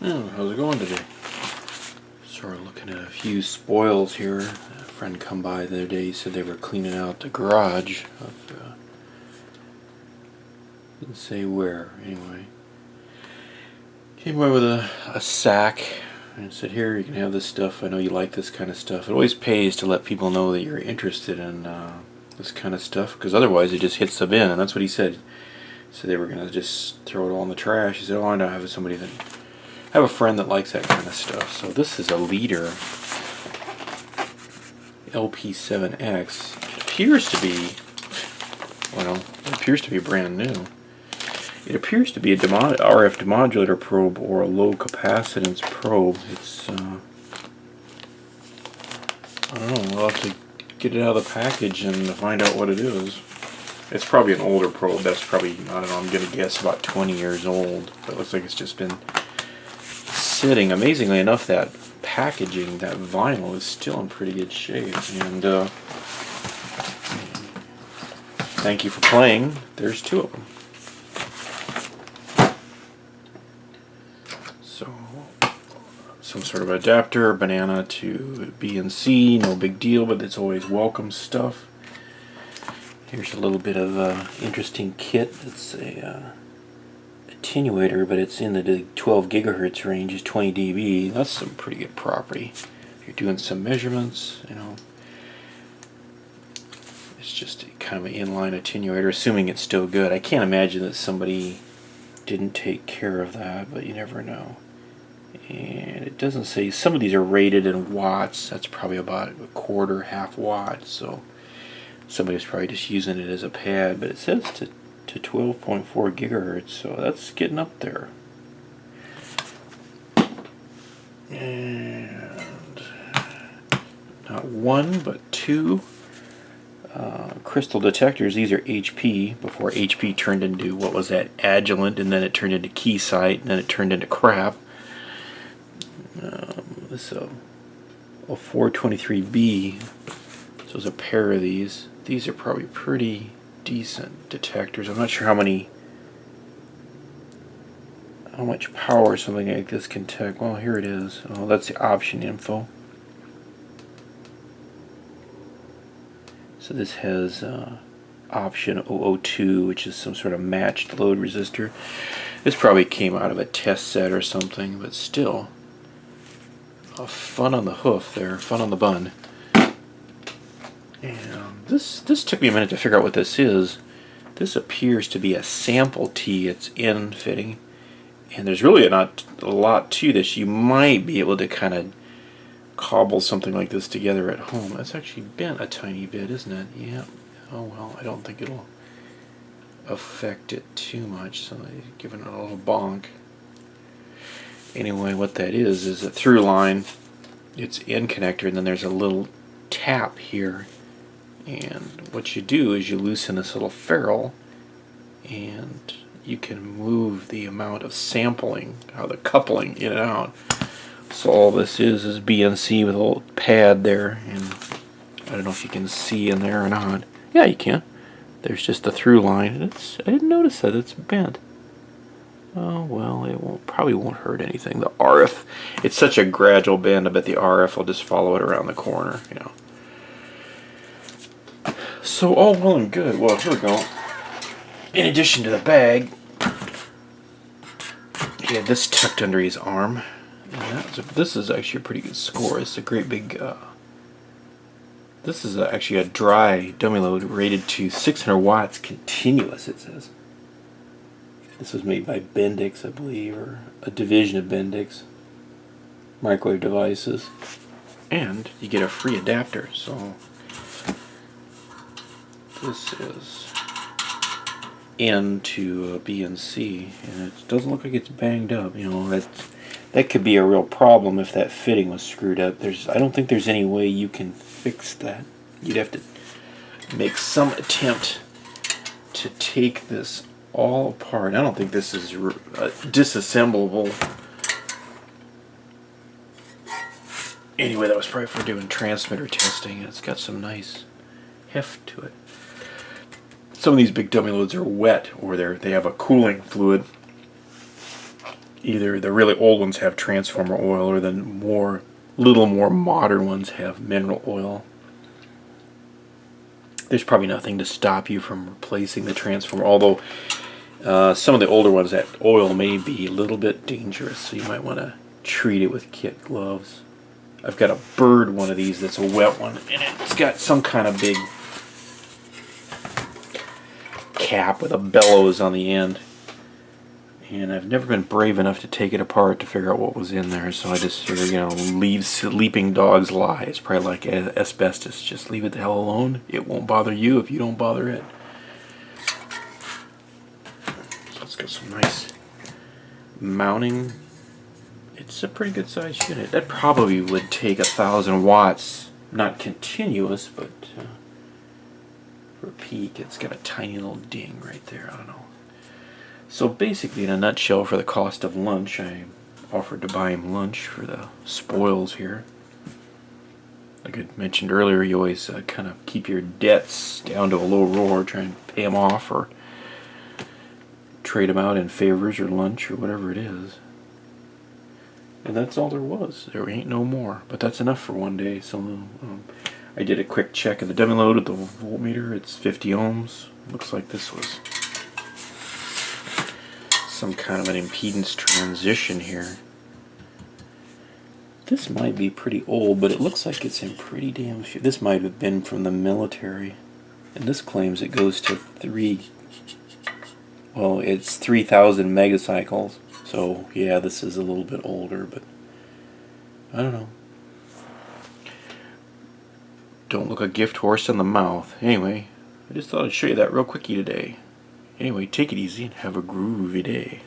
Oh, how's it going today? Sort of looking at a few spoils here. A friend come by the other day, said they were cleaning out the garage of, didn't say where, anyway. Came by with a sack and said, here, you can have this stuff. I know you like this kind of stuff. It always pays to let people know that you're interested in this kind of stuff, because otherwise it just hits the bin, and that's what he said. So they were going to just throw it all in the trash. He said, oh, I know, I have somebody that... I have a friend that likes that kind of stuff. So this is a leader LP7X. It appears to be, well, it appears to be brand new. It appears to be a RF demodulator probe or a low capacitance probe. It's, I don't know, we'll have to get it out of the package and find out what it is. It's probably an older probe. That's probably, I don't know, I'm going to guess about 20 years old. But it looks like it's just been sitting. Amazingly enough, that packaging, that vinyl, is still in pretty good shape. And thank you for playing. There's two of them. So, some sort of adapter, banana to BNC, no big deal, but it's always welcome stuff. Here's a little bit of interesting kit. It's a attenuator, but it's in the 12 gigahertz range, is 20 dB. That's some pretty good property. If you're doing some measurements, you know. It's just kind of an inline attenuator, assuming it's still good. I can't imagine that somebody didn't take care of that, but you never know. And it doesn't say, some of these are rated in watts. That's probably about a quarter, half watt, so somebody's probably just using it as a pad, but it says to 12.4 gigahertz, so that's getting up there. And not one, but two crystal detectors. These are HP, before HP turned into, what was that, Agilent, and then it turned into Keysight, and then it turned into crap. This is a 423B, so there's a pair of these. These are probably pretty decent detectors. I'm not sure how much power something like this can take. Well, here it is. Oh, that's the option info. So this has option 002, which is some sort of matched load resistor. This probably came out of a test set or something, but still, fun on the hoof there, fun on the bun. And this took me a minute to figure out what this is. This appears to be a sample tee. It's in fitting, and there's really not a lot to this. You might be able to kind of cobble something like this together at home. That's actually bent a tiny bit, isn't it? Yeah. Oh well, I don't think it'll affect it too much, so I've given it a little bonk. Anyway, what that is a through line. It's in connector, and then there's a little tap here. And what you do is you loosen this little ferrule, and you can move the amount of sampling, the coupling in and out. So all this is BNC with a little pad there, and I don't know if you can see in there or not. Yeah, you can. There's just the through line, and I didn't notice that it's bent. Oh well, it probably won't hurt anything. The RF, it's such a gradual bend. I bet the RF will just follow it around the corner, you know. So all well and good. Well, here we go. In addition to the bag, he had this tucked under his arm. And this is actually a pretty good score. It's a great big. This is actually a dry dummy load rated to 600 watts continuous. It says. This was made by Bendix, I believe, or a division of Bendix. Microwave Devices, and you get a free adapter. So. This is into BNC, and it doesn't look like it's banged up. You know, that could be a real problem if that fitting was screwed up. I don't think there's any way you can fix that. You'd have to make some attempt to take this all apart. I don't think this is disassemblable. Anyway, that was probably for doing transmitter testing, and it's got some nice heft to it. Some of these big dummy loads are wet, or they have a cooling fluid either the really old ones have transformer oil, or the little more modern ones have mineral oil. There's probably nothing to stop you from replacing the transformer, although some of the older ones, that oil may be a little bit dangerous, so you might want to treat it with kit gloves. I've got a bird one of these that's a wet one, and it's got some kind of big cap with a bellows on the end. And I've never been brave enough to take it apart to figure out what was in there, so I just figured, you know, leave sleeping dogs lie. It's probably like asbestos. Just leave it the hell alone. It won't bother you if you don't bother it. So let's get some nice mounting. It's a pretty good sized unit. That probably would take 1,000 watts. Not continuous, but for a peak. It's got a tiny little ding right there. I don't know. So basically, in a nutshell, for the cost of lunch, I offered to buy him lunch for the spoils here. Like I mentioned earlier, you always kind of keep your debts down to a low roar, try and pay them off, or trade them out in favors or lunch or whatever it is. And that's all there was. There ain't no more. But that's enough for one day. So I did a quick check of the dummy load at the voltmeter. It's 50 ohms. Looks like this was some kind of an impedance transition here. This might be pretty old, but it looks like it's in pretty damn shape. This might have been from the military, and this claims it goes to it's 3,000 megacycles. So yeah, this is a little bit older, but I don't know. Don't look a gift horse in the mouth. Anyway, I just thought I'd show you that real quickie today. Anyway, take it easy and have a groovy day.